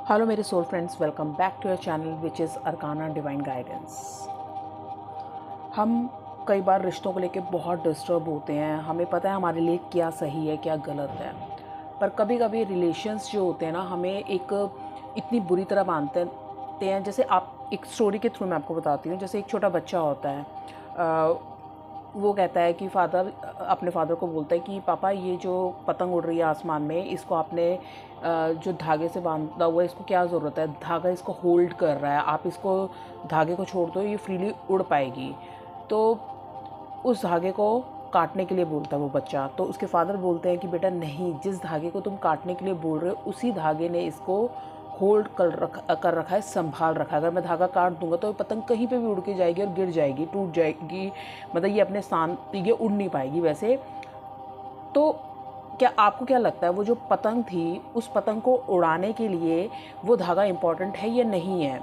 Hello मेरे soul friends, welcome back to your channel which is Arcana Divine Guidance. हम कई बार रिश्तों को लेकर बहुत डिस्टर्ब होते हैं। हमें पता है हमारे लिए क्या सही है क्या गलत है, पर कभी कभी रिलेशंस जो होते हैं ना, हमें एक इतनी बुरी तरह बांधते हैं। जैसे आप एक स्टोरी के थ्रू मैं आपको बताती हूँ। जैसे एक छोटा बच्चा होता है, वो कहता है कि अपने फादर को बोलता है कि पापा, ये जो पतंग उड़ रही है आसमान में, इसको आपने जो धागे से बांधा हुआ है, इसको क्या ज़रूरत है? धागा इसको होल्ड कर रहा है, आप इसको धागे को छोड़ दो, ये फ्रीली उड़ पाएगी। तो उस धागे को काटने के लिए बोलता है वो बच्चा। तो उसके फादर बोलते हैं कि बेटा नहीं, जिस धागे को तुम काटने के लिए बोल रहे हो उसी धागे ने इसको होल्ड कर रखा है, संभाल रखा है। अगर मैं धागा काट दूंगा तो पतंग कहीं पे भी उड़ के जाएगी और गिर जाएगी, टूट जाएगी, मतलब ये अपने स्थान ये उड़ नहीं पाएगी वैसे। तो क्या आपको क्या लगता है, वो जो पतंग थी, उस पतंग को उड़ाने के लिए वो धागा इम्पॉर्टेंट है या नहीं है?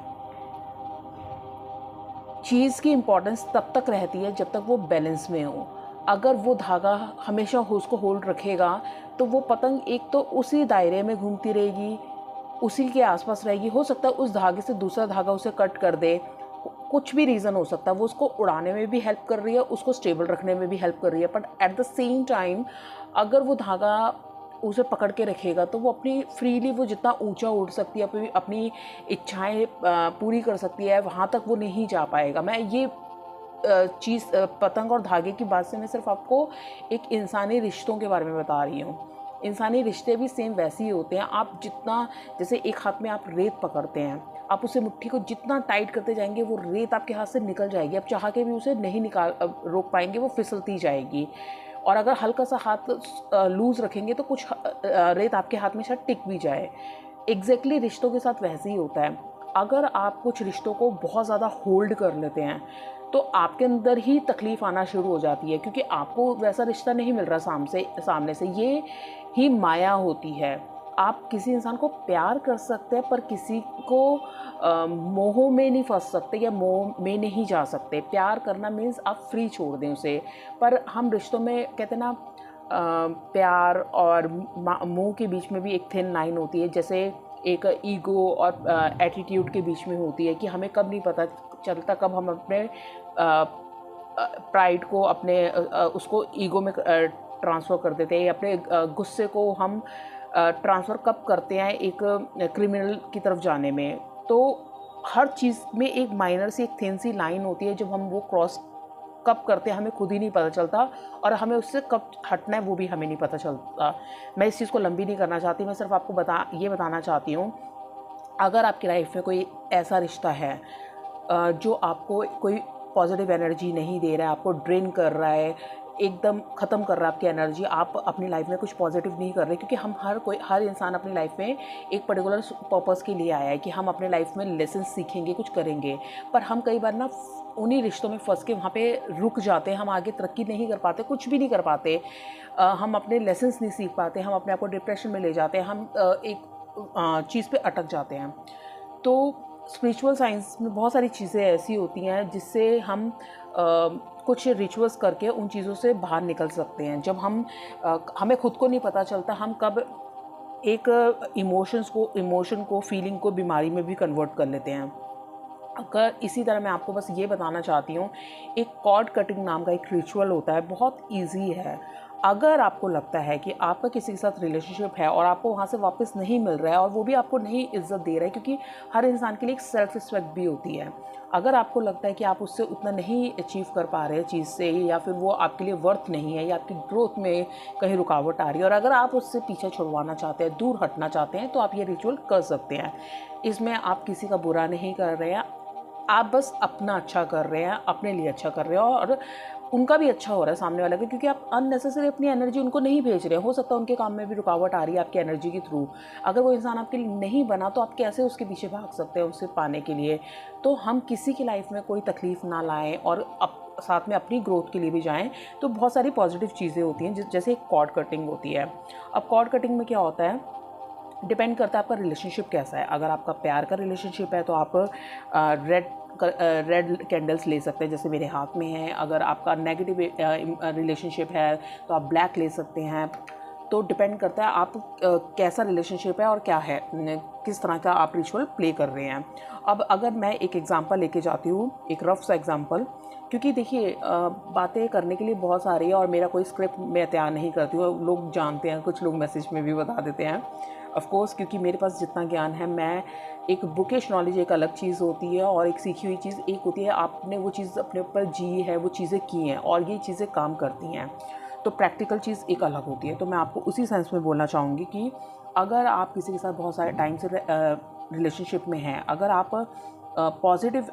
चीज़ की इम्पॉर्टेंस तब तक रहती है जब तक वो बैलेंस में हो। अगर वो धागा हमेशा उसको होल्ड रखेगा तो वो पतंग एक तो उसी दायरे में घूमती रहेगी, उसी के आसपास रहेगी। हो सकता है उस धागे से दूसरा धागा उसे कट कर दे, कुछ भी रीज़न हो सकता है। वो उसको उड़ाने में भी हेल्प कर रही है, उसको स्टेबल रखने में भी हेल्प कर रही है, but at the same time अगर वो धागा उसे पकड़ के रखेगा तो वो अपनी फ्रीली, वो जितना ऊंचा उड़ सकती है, अपनी इच्छाएं पूरी कर सकती है, वहाँ तक वो नहीं जा पाएगा। मैं ये चीज़ पतंग और धागे की बात से मैं सिर्फ आपको एक इंसानी रिश्तों के बारे में बता रही हूँ। इंसानी रिश्ते भी सेम वैसे ही होते हैं। आप जितना, जैसे एक हाथ में आप रेत पकड़ते हैं, आप उसे मुट्ठी को जितना टाइट करते जाएंगे वो रेत आपके हाथ से निकल जाएगी। आप चाह के भी उसे नहीं रोक पाएंगे, वो फिसलती जाएगी। और अगर हल्का सा हाथ लूज़ रखेंगे तो कुछ रेत आपके हाथ में शायद टिक भी जाए। एग्जैक्टली रिश्तों के साथ वैसे ही होता है। अगर आप कुछ रिश्तों को बहुत ज़्यादा होल्ड कर लेते हैं तो आपके अंदर ही तकलीफ़ आना शुरू हो जाती है, क्योंकि आपको वैसा रिश्ता नहीं मिल रहा सामने से। ये ही माया होती है। आप किसी इंसान को प्यार कर सकते हैं पर किसी को मोह में नहीं फंस सकते या मोह में नहीं जा सकते। प्यार करना मीन्स आप फ्री छोड़ दें उसे। पर हम रिश्तों में कहते हैं ना, प्यार और मोह के बीच में भी एक थिन लाइन होती है। जैसे एक ईगो और एटीट्यूड के बीच में होती है कि हमें कब नहीं पता चलता, कब हम अपने प्राइड को अपने उसको ईगो में ट्रांसफ़र कर देते हैं, अपने गुस्से को हम ट्रांसफ़र कब करते हैं एक क्रिमिनल की तरफ जाने में। तो हर चीज़ में एक माइनर सी, एक थिन सी लाइन होती है, जब हम वो क्रॉस कब करते हैं हमें खुद ही नहीं पता चलता, और हमें उससे कब हटना है वो भी हमें नहीं पता चलता। मैं इस चीज़ को लंबी नहीं करना चाहती, मैं सिर्फ आपको ये बताना चाहती हूँ, अगर आपकी लाइफ में कोई ऐसा रिश्ता है जो आपको कोई पॉजिटिव एनर्जी नहीं दे रहा है, आपको ड्रेन कर रहा है, एकदम ख़त्म कर रहा है आपकी एनर्जी, आप अपनी लाइफ में कुछ पॉजिटिव नहीं कर रहे, क्योंकि हर इंसान अपनी लाइफ में एक पर्टिकुलर पर्पस के लिए आया है कि हम अपने लाइफ में लेसन सीखेंगे, कुछ करेंगे। पर हम कई बार ना उन्हीं रिश्तों में फंस के वहाँ पे रुक जाते हैं। हम आगे तरक्की नहीं कर पाते, कुछ भी नहीं कर पाते, हम अपने लेसन्स नहीं सीख पाते, हम अपने आप को डिप्रेशन में ले जाते हैं, हम एक चीज़ पे अटक जाते हैं। तो स्पिरिचुअल साइंस में बहुत सारी चीज़ें ऐसी होती हैं जिससे हम कुछ रिचुअल्स करके उन चीज़ों से बाहर निकल सकते हैं। जब हमें खुद को नहीं पता चलता हम कब एक इमोशन को फीलिंग को बीमारी में भी कन्वर्ट कर लेते हैं। अगर इसी तरह मैं आपको बस ये बताना चाहती हूँ, एक कॉर्ड कटिंग नाम का एक रिचुअल होता है, बहुत ईजी है। अगर आपको लगता है कि आपका किसी के साथ रिलेशनशिप है और आपको वहाँ से वापस नहीं मिल रहा है और वो भी आपको नहीं इज्जत दे रहा है, क्योंकि हर इंसान के लिए एक सेल्फ रिस्पेक्ट भी होती है। अगर आपको लगता है कि आप उससे उतना नहीं अचीव कर पा रहे चीज़ से, या फिर वो आपके लिए वर्थ नहीं है, या आपकी ग्रोथ में कहीं रुकावट आ रही है, और अगर आप उससे पीछे छुड़वाना चाहते हैं, दूर हटना चाहते हैं, तो आप ये रिचुअल कर सकते हैं। इसमें आप किसी का बुरा नहीं कर रहे हैं, आप बस अपना अच्छा कर रहे हैं, अपने लिए अच्छा कर रहे हो, और उनका भी अच्छा हो रहा है सामने वाला का, क्योंकि आप अननेसेसरी अपनी एनर्जी उनको नहीं भेज रहे हैं। हो सकता है उनके काम में भी रुकावट आ रही है आपकी एनर्जी के थ्रू। अगर वो इंसान आपके लिए नहीं बना तो आप कैसे उसके पीछे भाग सकते हैं उसे पाने के लिए? तो हम किसी की लाइफ में कोई तकलीफ़ ना लाएं और साथ में अपनी ग्रोथ के लिए भी जाएं। तो बहुत सारी पॉजिटिव चीज़ें होती हैं, जैसे एक कॉर्ड कटिंग होती है। अब कॉर्ड कटिंग में क्या होता है, डिपेंड करता है आपका रिलेशनशिप कैसा है। अगर आपका प्यार का रिलेशनशिप है तो आप रेड कैंडल्स ले सकते हैं, जैसे मेरे हाथ में है। अगर आपका नेगेटिव रिलेशनशिप है तो आप ब्लैक ले सकते हैं। तो डिपेंड करता है आप कैसा रिलेशनशिप है और क्या है। किस तरह का आप रिचुअल प्ले कर रहे हैं। अब अगर मैं एक एग्जांपल लेके जाती हूँ, एक रफ सा एग्जांपल, क्योंकि देखिए बातें करने के लिए बहुत सारी है और मेरा कोई स्क्रिप्ट मैं तैयार नहीं करती हूँ, लोग जानते हैं, कुछ लोग मैसेज में भी बता देते हैं ऑफ कोर्स, क्योंकि मेरे पास जितना ज्ञान है, मैं एक बुकिश नॉलेज एक अलग चीज़ होती है और एक सीखी हुई चीज़ एक होती है। आपने वो चीज़ अपने ऊपर जी है, वो चीज़ें की हैं और ये चीज़ें काम करती हैं, तो प्रैक्टिकल चीज़ एक अलग होती है। तो मैं आपको उसी सेंस में बोलना चाहूँगी कि अगर आप किसी के साथ बहुत सारे टाइम से रिलेशनशिप में हैं, अगर आप पॉजिटिव,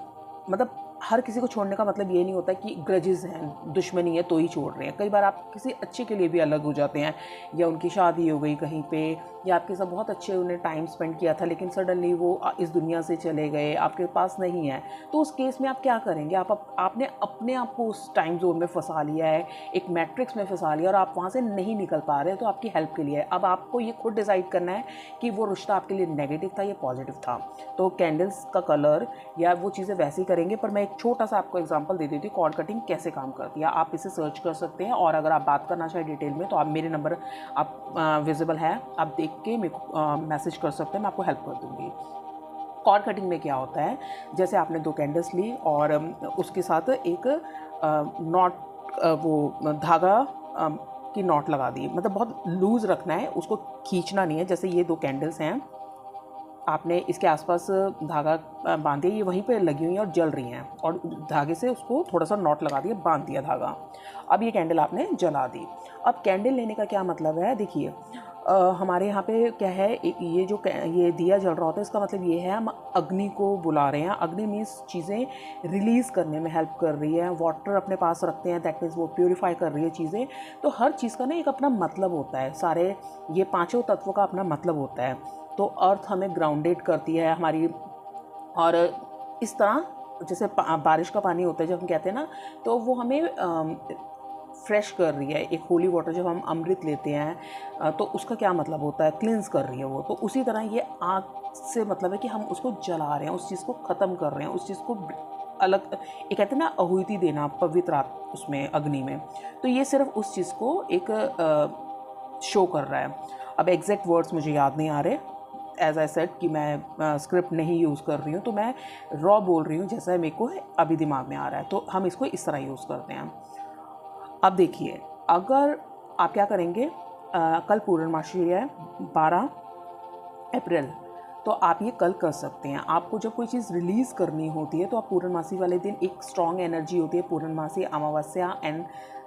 मतलब हर किसी को छोड़ने का मतलब ये नहीं होता कि ग्रजेस हैं, दुश्मनी है तो ही छोड़ रहे हैं। कई बार आप किसी अच्छे के लिए भी अलग हो जाते हैं, या उनकी शादी हो गई कहीं पे, या आपके साथ बहुत अच्छे उन्हें टाइम स्पेंड किया था लेकिन सडनली वो इस दुनिया से चले गए, आपके पास नहीं है, तो उस केस में आप क्या करेंगे? आपने अपने आप को उस टाइम जोन में फंसा लिया है, एक मैट्रिक्स में फंसा लिया और आप वहाँ से नहीं निकल पा रहे, तो आपकी हेल्प के लिए है। अब आपको ये खुद डिसाइड करना है कि वो रिश्ता आपके लिए नेगेटिव था या पॉजिटिव था। तो कैंडल्स का कलर या वो चीज़ें वैसी करेंगे। पर मैं एक छोटा सा आपको एग्जांपल दे देती हूँ कॉर्ड कटिंग कैसे काम करती है। आप इसे सर्च कर सकते हैं और अगर आप बात करना चाहें डिटेल में तो आप मेरे नंबर आप विजिबल है, आप देख के मेरे को मैसेज कर सकते हैं, मैं आपको हेल्प कर दूँगी। कॉर्ड कटिंग में क्या होता है, जैसे आपने 2 कैंडल्स ली और उसके साथ एक नॉट, वो धागा की नॉट लगा दी, मतलब बहुत लूज़ रखना है, उसको खींचना नहीं है। जैसे ये 2 कैंडल्स हैं, आपने इसके आसपास धागा बांध दिया, ये वहीं पे लगी हुई हैं और जल रही हैं, और धागे से उसको थोड़ा सा नॉट लगा दिया, बांध दिया धागा। अब ये कैंडल आपने जला दी। अब कैंडल लेने का क्या मतलब है, देखिए हमारे यहाँ पे क्या है, ये दिया जल रहा होता है, इसका मतलब ये है हम अग्नि को बुला रहे हैं। अग्नि मीन्स चीज़ें रिलीज़ करने में हेल्प कर रही है। वाटर अपने पास रखते हैं, दैट मीन्स वो प्योरीफाई कर रही है चीज़ें। तो हर चीज़ का ना एक अपना मतलब होता है, सारे ये 5 तत्वों का अपना मतलब होता है। तो अर्थ हमें ग्राउंडेड करती है हमारी, और इस तरह जैसे बारिश का पानी होता है जब हम कहते हैं ना, तो वो हमें फ्रेश कर रही है। एक होली वाटर जब हम अमृत लेते हैं तो उसका क्या मतलब होता है, क्लींस कर रही है वो। तो उसी तरह ये आग से मतलब है कि हम उसको जला रहे हैं, उस चीज़ को ख़त्म कर रहे हैं, उस चीज़ को अलग, एक कहते हैं ना आहुति देना, पवित्र उसमें अग्नि में। तो ये सिर्फ उस चीज़ को एक शो कर रहा है। अब एग्जैक्ट वर्ड्स मुझे याद नहीं आ रहे, एज आई सेड कि मैं स्क्रिप्ट नहीं यूज़ कर रही हूँ, तो मैं रॉ बोल रही हूँ जैसा मेरे को अभी दिमाग में आ रहा है। तो हम इसको इस तरह यूज़ करते हैं। अब देखिए, अगर आप क्या करेंगे, कल पूर्णमासी है 12 अप्रैल, तो आप ये कल कर सकते हैं। आपको जब कोई चीज़ रिलीज़ करनी होती है तो आप पूर्णमासी वाले दिन, एक स्ट्रॉन्ग एनर्जी होती है पूर्णमासी, अमावस्या एंड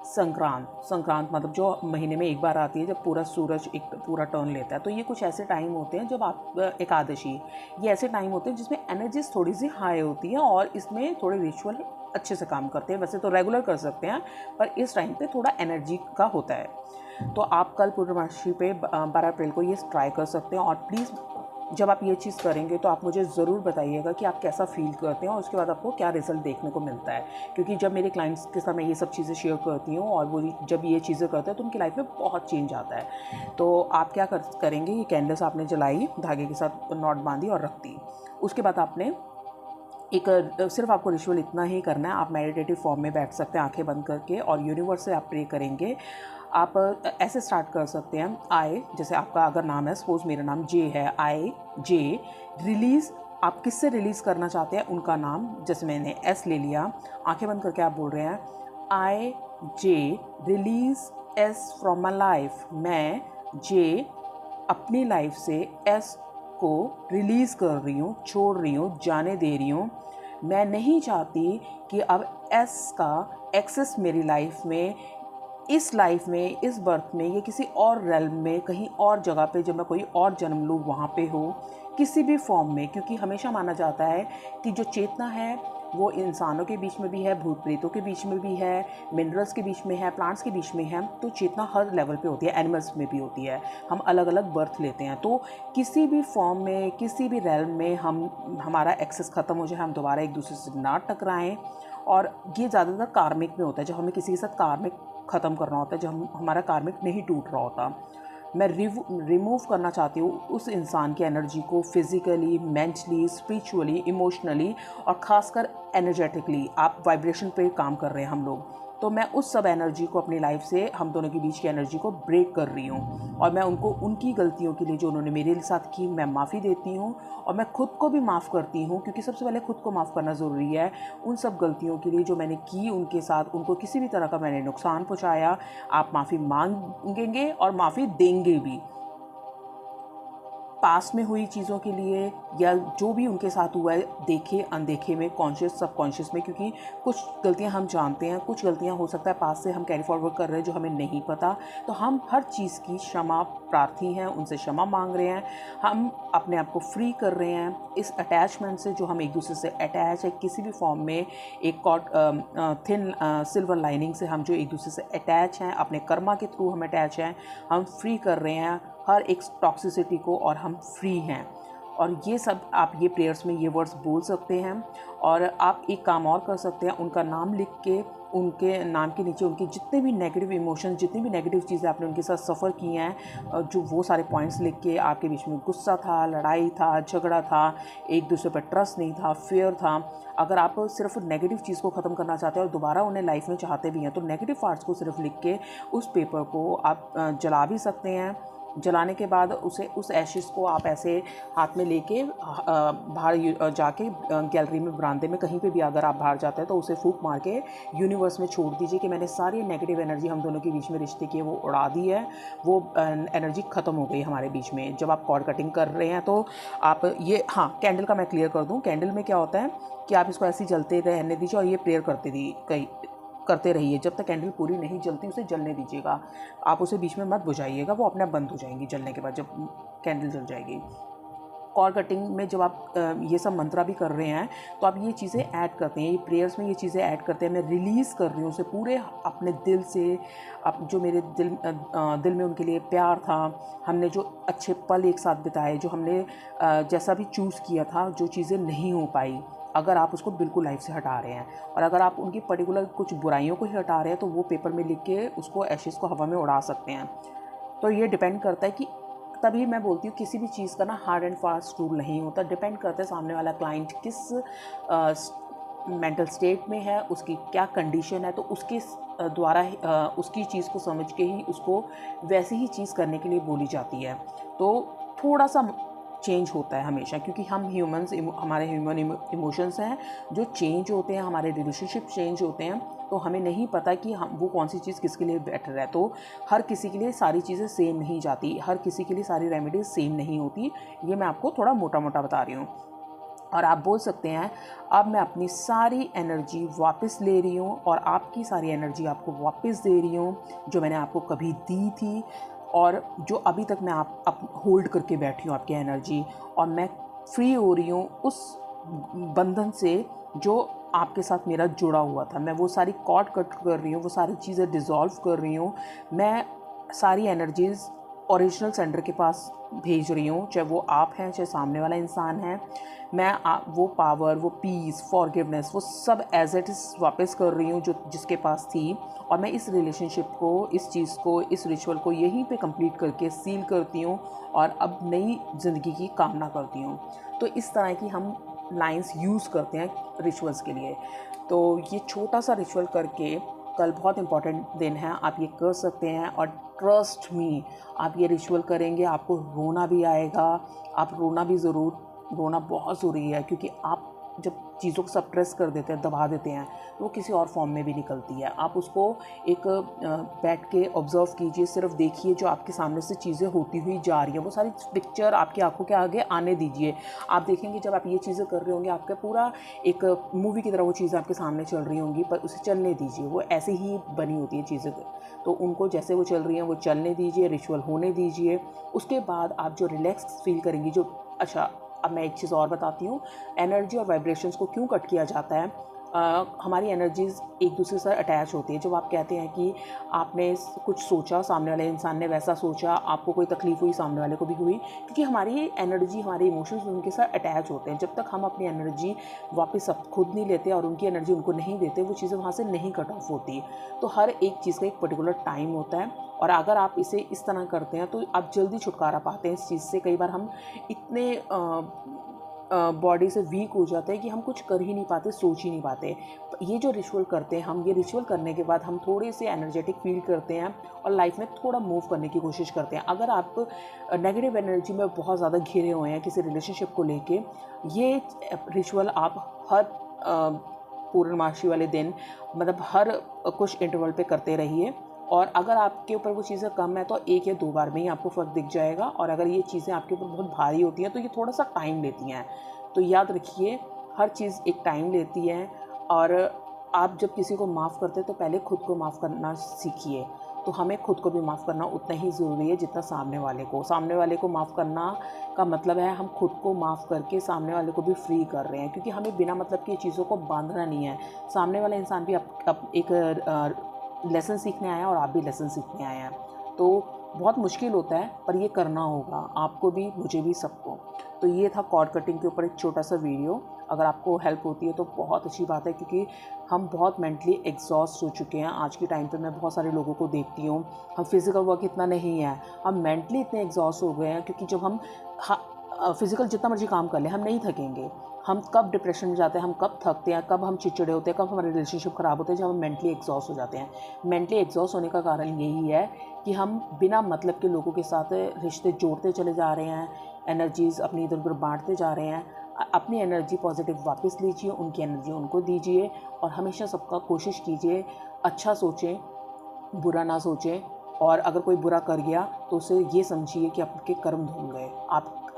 संक्रांत मतलब जो महीने में एक बार आती है, जब पूरा सूरज एक पूरा टर्न लेता है। तो ये कुछ ऐसे टाइम होते हैं जब आप एकादशी, ये ऐसे टाइम होते हैं जिसमें एनर्जीज थोड़ी सी हाई होती है और इसमें थोड़े रिचुअल अच्छे से काम करते हैं। वैसे तो रेगुलर कर सकते हैं, पर इस टाइम पे थोड़ा एनर्जी का होता है। तो आप कल पूर्णमासी पे 12 अप्रैल को ये ट्राई कर सकते हैं। और प्लीज़ जब आप ये चीज़ करेंगे तो आप मुझे ज़रूर बताइएगा कि आप कैसा फील करते हैं और उसके बाद आपको क्या रिज़ल्ट देखने को मिलता है। क्योंकि जब मेरे क्लाइंट्स के साथ मैं ये सब चीज़ें शेयर करती हूँ और वो जब ये चीज़ें करते हैं तो उनकी लाइफ में बहुत चेंज आता है। तो आप क्या करेंगे, ये कैंडल्स आपने जलाई, धागे के साथ नॉट बांधी और रख दी। उसके बाद आपने सिर्फ आपको रिचुअल इतना ही करना है। आप मेडिटेटिव फॉर्म में बैठ सकते हैं आंखें बंद करके और यूनिवर्स से आप प्रे करेंगे। आप ऐसे स्टार्ट कर सकते हैं, आई, जैसे आपका अगर नाम है, सपोज मेरा नाम जे है, आई जे रिलीज़, आप किससे रिलीज़ करना चाहते हैं उनका नाम, जैसे मैंने एस ले लिया, आंखें बंद करके आप बोल रहे हैं I J release S from my life. मैं जे अपनी लाइफ से एस को रिलीज़ कर रही हूँ, छोड़ रही हूँ, जाने दे रही हूँ। मैं नहीं चाहती कि अब एस का एक्सेस मेरी लाइफ में, इस लाइफ में, इस बर्थ में, ये किसी और रेल्म में, कहीं और जगह पे जब मैं कोई और जन्म लूँ वहाँ पे हो, किसी भी फॉर्म में। क्योंकि हमेशा माना जाता है कि जो चेतना है वो इंसानों के बीच में भी है, भूत प्रेतों के बीच में भी है, मिनरल्स के बीच में है, प्लांट्स के बीच में है। तो चेतना हर लेवल पे होती है, एनिमल्स में भी होती है। हम अलग अलग बर्थ लेते हैं, तो किसी भी फॉर्म में, किसी भी रेल्म में हमारा एक्सेस ख़त्म हो जाए, हम दोबारा एक दूसरे से ना टकराएं। और ये ज़्यादातर कार्मिक में होता है, जब हमें किसी के साथ कार्मिक ख़त्म करना होता है, जब हमारा कार्मिक नहीं टूट रहा होता। मैं रिमूव करना चाहती हूँ उस इंसान की एनर्जी को, फिज़िकली, मेंटली, स्पिरिचुअली, इमोशनली और ख़ासकर एनर्जेटिकली। आप वाइब्रेशन पे काम कर रहे हैं हम लोग, तो मैं उस सब एनर्जी को अपनी लाइफ से, हम दोनों के बीच की एनर्जी को ब्रेक कर रही हूँ। और मैं उनको उनकी गलतियों के लिए जो उन्होंने मेरे साथ की, मैं माफ़ी देती हूँ और मैं खुद को भी माफ़ करती हूँ, क्योंकि सबसे पहले खुद को माफ़ करना ज़रूरी है। उन सब गलतियों के लिए जो मैंने की उनके साथ, उनको किसी भी तरह का मैंने नुकसान पहुँचाया, आप माफ़ी मांगेंगे और माफ़ी देंगे भी। पास में हुई चीज़ों के लिए या जो भी उनके साथ हुआ है, देखे अनदेखे में, कॉन्शियस सबकॉन्शियस में, क्योंकि कुछ गलतियां हम जानते हैं, कुछ गलतियां हो सकता है पास से हम कैरी फॉरवर्ड कर रहे हैं जो हमें नहीं पता। तो हम हर चीज़ की क्षमा प्रार्थी हैं, उनसे क्षमा मांग रहे हैं, हम अपने आप को फ्री कर रहे हैं इस अटैचमेंट से, जो हम एक दूसरे से अटैच है किसी भी फॉर्म में। एक थिन सिल्वर लाइनिंग से हम जो एक दूसरे से अटैच हैं, अपने कर्मा के थ्रू हम अटैच हैं, हम फ्री कर रहे हैं हर एक टॉक्सिसिटी को और हम फ्री हैं। और ये सब आप ये प्रेयर्स में ये वर्ड्स बोल सकते हैं। और आप एक काम और कर सकते हैं, उनका नाम लिख के, उनके नाम के नीचे उनके जितने भी नेगेटिव इमोशंस, जितनी भी नेगेटिव चीज़ें आपने उनके साथ सफ़र की हैं, जो वो सारे पॉइंट्स लिख के, आपके बीच में गुस्सा था, लड़ाई था, झगड़ा था, एक दूसरे पर ट्रस्ट नहीं था, फेयर था, अगर आप सिर्फ नेगेटिव चीज़ को ख़त्म करना चाहते हैं और दोबारा उन्हें लाइफ में चाहते भी हैं, तो नेगेटिव पार्ट्स को सिर्फ लिख के उस पेपर को आप जला भी सकते हैं। जलाने के बाद उस एशेस को आप ऐसे हाथ में लेके बाहर जाके गैलरी में, बरामदे में, कहीं पे भी अगर आप बाहर जाते हैं तो उसे फूंक मार के यूनिवर्स में छोड़ दीजिए कि मैंने सारी नेगेटिव एनर्जी हम दोनों के बीच में रिश्ते की वो उड़ा दी है, वो एनर्जी ख़त्म हो गई हमारे बीच में। जब आप कॉर्ड कटिंग कर रहे हैं तो आप ये, हाँ, कैंडल का मैं क्लियर कर दूँ। कैंडल में क्या होता है कि आप इसको ऐसे ही जलते रहने दीजिए और ये प्रेयर करते रहिए जब तक कैंडल पूरी नहीं जलती, उसे जलने दीजिएगा। आप उसे बीच में मत बुझाइएगा, वो अपने आप बंद हो जाएंगी जलने के बाद, जब कैंडल जल जाएगी। कॉर्ड कटिंग में जब आप ये सब मंत्रा भी कर रहे हैं तो आप ये चीज़ें ऐड करते हैं, ये प्रेयर्स में ये चीज़ें ऐड करते हैं। मैं रिलीज़ कर रही हूँ उसे पूरे अपने दिल से, अब जो मेरे दिल में उनके लिए प्यार था, हमने जो अच्छे पल एक साथ बिताए, जो हमने जैसा भी चूज़ किया था, जो चीज़ें नहीं हो पाई, अगर आप उसको बिल्कुल लाइफ से हटा रहे हैं, और अगर आप उनकी पर्टिकुलर कुछ बुराइयों को ही हटा रहे हैं, तो वो पेपर में लिख के उसको एशेस को हवा में उड़ा सकते हैं। तो ये डिपेंड करता है कि, तभी मैं बोलती हूँ किसी भी चीज़ का ना हार्ड एंड फास्ट रूल नहीं होता। डिपेंड करता है सामने वाला क्लाइंट किस मेंटल स्टेट में है, उसकी क्या कंडीशन है, तो उसके द्वारा उसकी चीज़ को समझ के ही उसको वैसी ही चीज़ करने के लिए बोली जाती है। तो थोड़ा सा चेंज होता है हमेशा, क्योंकि हम ह्यूमंस, हमारे ह्यूमन इमोशंस हैं जो चेंज होते हैं, हमारे रिलेशनशिप चेंज होते हैं, तो हमें नहीं पता कि हम वो कौन सी चीज़ किसके लिए बेटर है। तो हर किसी के लिए सारी चीज़ें सेम नहीं जाती, हर किसी के लिए सारी रेमेडीज सेम नहीं होती। ये मैं आपको थोड़ा मोटा मोटा बता रही हूँ। और आप बोल सकते हैं, अब मैं अपनी सारी एनर्जी वापस ले रही हूँ और आपकी सारी एनर्जी आपको वापस दे रही हूँ, जो मैंने आपको कभी दी थी और जो अभी तक मैं आप होल्ड करके बैठी हूँ आपकी एनर्जी, और मैं फ्री हो रही हूँ उस बंधन से जो आपके साथ मेरा जुड़ा हुआ था। मैं वो सारी कॉर्ड कट कर रही हूँ, वो सारी चीज़ें डिज़ोल्व कर रही हूँ। मैं सारी एनर्जीज़ ओरिजिनल सेंटर के पास भेज रही हूँ, चाहे वो आप हैं, चाहे सामने वाला इंसान है। मैं वो पावर, वो पीस, फॉरगिवनेस, वो सब एज इट इज़ वापस कर रही हूँ जो जिसके पास थी। और मैं इस रिलेशनशिप को, इस चीज़ को, इस रिचुअल को यहीं पे कंप्लीट करके सील करती हूँ और अब नई ज़िंदगी की कामना करती हूँ। तो इस तरह की हम लाइंस यूज़ करते हैं रिचुअल्स के लिए। तो ये छोटा सा रिचुअल करके, कल बहुत इंपॉर्टेंट दिन है, आप ये कर सकते हैं। और ट्रस्ट मी, आप ये रिचुअल करेंगे, आपको रोना भी आएगा, आप रोना भी ज़रूर, रोना बहुत ज़रूरी है, क्योंकि आप जब चीज़ों को सप्रेस कर देते हैं, दबा देते हैं, तो वो किसी और फॉर्म में भी निकलती है। आप उसको एक बैठ के ऑब्ज़र्व कीजिए, सिर्फ देखिए जो आपके सामने से चीज़ें होती हुई जा रही है, वो सारी पिक्चर आपकी आंखों के आगे आने दीजिए। आप देखेंगे जब आप ये चीज़ें कर रहे होंगे, आपका पूरा एक मूवी की तरह वो चीज़ें आपके सामने चल रही होंगी, पर उसे चलने दीजिए। वो ऐसे ही बनी होती है चीज़ें, तो उनको जैसे वो चल रही हैं वो चलने दीजिए, रिचुअल होने दीजिए। उसके बाद आप जो रिलैक्स फील करेंगी, जो, अच्छा, अब मैं एक चीज़ और बताती हूँ, एनर्जी और वाइब्रेशंस को क्यों कट किया जाता है। हमारी एनर्जीज़ एक दूसरे से अटैच होती है। जब आप कहते हैं कि आपने कुछ सोचा, सामने वाले इंसान ने वैसा सोचा, आपको कोई तकलीफ़ हुई, सामने वाले को भी हुई, क्योंकि हमारी एनर्जी, हमारे इमोशंस उनके साथ अटैच होते हैं। जब तक हम अपनी एनर्जी वापस अब खुद नहीं लेते और उनकी एनर्जी उनको नहीं देते, वो चीज़ें वहाँ से नहीं कट ऑफ होती। तो हर एक चीज़ का एक पर्टिकुलर टाइम होता है, और अगर आप इसे इस तरह करते हैं तो आप जल्दी छुटकारा पाते हैं इस चीज़ से। कई बार हम इतने बॉडी से वीक हो जाते हैं कि हम कुछ कर ही नहीं पाते, सोच ही नहीं पाते। ये जो रिचुअल करते हैं हम, ये रिचुअल करने के बाद हम थोड़े से एनर्जेटिक फील करते हैं और लाइफ में थोड़ा मूव करने की कोशिश करते हैं। अगर आप नेगेटिव एनर्जी में बहुत ज़्यादा घिरे हुए हैं किसी रिलेशनशिप को लेके, ये रिचुअल आप हर पूर्णमासी वाले दिन, मतलब हर कुछ इंटरवल पे करते रहिए। और अगर आपके ऊपर वो चीज़ें कम है तो 1 या 2 बार में ही आपको फ़र्क दिख जाएगा। और अगर ये चीज़ें आपके ऊपर बहुत भारी होती हैं तो ये थोड़ा सा टाइम लेती हैं। तो याद रखिए, हर चीज़ एक टाइम लेती है। और आप जब किसी को माफ़ करते हैं तो पहले खुद को माफ़ करना सीखिए। तो हमें खुद को भी माफ़ करना उतना ही ज़रूरी है जितना सामने वाले को। सामने वाले को माफ़ करना का मतलब है हम खुद को माफ़ करके सामने वाले को भी फ्री कर रहे हैं, क्योंकि हमें बिना मतलब की चीज़ों को बांधना नहीं है। सामने वाला इंसान भी अब एक लेसन सीखने आया है और आप भी लेसन सीखने आए हैं। तो बहुत मुश्किल होता है पर ये करना होगा, आपको भी, मुझे भी, सबको। तो ये था कॉर्ड कटिंग के ऊपर एक छोटा सा वीडियो। अगर आपको हेल्प होती है तो बहुत अच्छी बात है, क्योंकि हम बहुत मेंटली एग्जॉस्ट हो चुके हैं आज के टाइम पे। मैं बहुत सारे लोगों को देखती हूँ, हम फिज़िकल वर्क इतना नहीं है, हम मेंटली इतने एग्जॉस्ट हो गए हैं। क्योंकि जब हम फिज़िकल जितना मर्जी काम कर लें हम नहीं थकेंगे। हम कब डिप्रेशन में जाते हैं, हम कब थकते हैं, कब हम चिड़चिड़े होते हैं, कब हमारे रिलेशनशिप ख़राब होते हैं, जब हम मेंटली एग्जॉस्ट हो जाते हैं। मेंटली एग्जॉस्ट होने का कारण यही है कि हम बिना मतलब के लोगों के साथ रिश्ते जोड़ते चले जा रहे हैं, एनर्जीज़ अपनी इधर उधर बांटते जा रहे हैं। अपनी एनर्जी पॉजिटिव वापस लीजिए, उनकी एनर्जी उनको दीजिए। और हमेशा सबका कोशिश कीजिए अच्छा सोचें, बुरा ना सोचें। और अगर कोई बुरा कर गया तो उसे ये समझिए कि आपके कर्म धुल गए,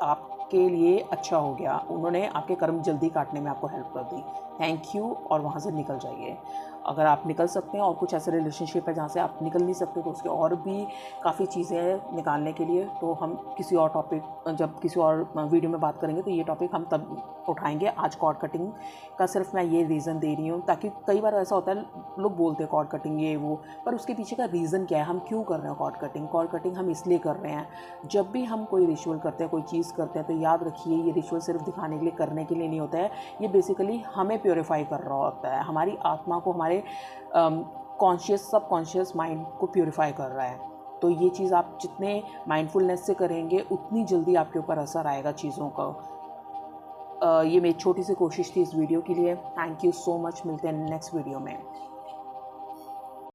आपके लिए अच्छा हो गया, उन्होंने आपके कर्म जल्दी काटने में आपको हेल्प कर दी। थैंक यू, और वहाँ से निकल जाइए। अगर आप निकल सकते हैं और कुछ ऐसे रिलेशनशिप है जहाँ से आप निकल नहीं सकते तो उसके और भी काफ़ी चीज़ें हैं निकालने के लिए। तो हम किसी और टॉपिक, जब किसी और वीडियो में बात करेंगे तो ये टॉपिक हम तब उठाएंगे। आज कॉर्ड कटिंग का सिर्फ मैं ये रीज़न दे रही हूँ, ताकि कई बार ऐसा होता है लोग बोलते हैं कॉर्ड कटिंग ये वो, पर उसके पीछे का रीज़न क्या है, हम क्यों कर रहे हैं कॉर्ड कटिंग। कॉर्ड कटिंग हम इसलिए कर रहे हैं, जब भी हम कोई रिचुअल करते हैं, कोई चीज़ करते हैं, तो याद रखिए ये रिचुअल सिर्फ दिखाने के लिए, करने के लिए नहीं होता है। ये बेसिकली हमें प्योरीफाई कर रहा होता है, हमारी आत्मा को, हमारे कॉन्शियस सबकॉन्शियस माइंड को प्योरीफाई कर रहा है। तो ये चीज़ आप जितने माइंडफुलनेस से करेंगे उतनी जल्दी आपके ऊपर असर आएगा चीज़ों का। ये मेरी छोटी सी कोशिश थी इस वीडियो के लिए। थैंक यू सो मच, मिलते हैं नेक्स्ट वीडियो में।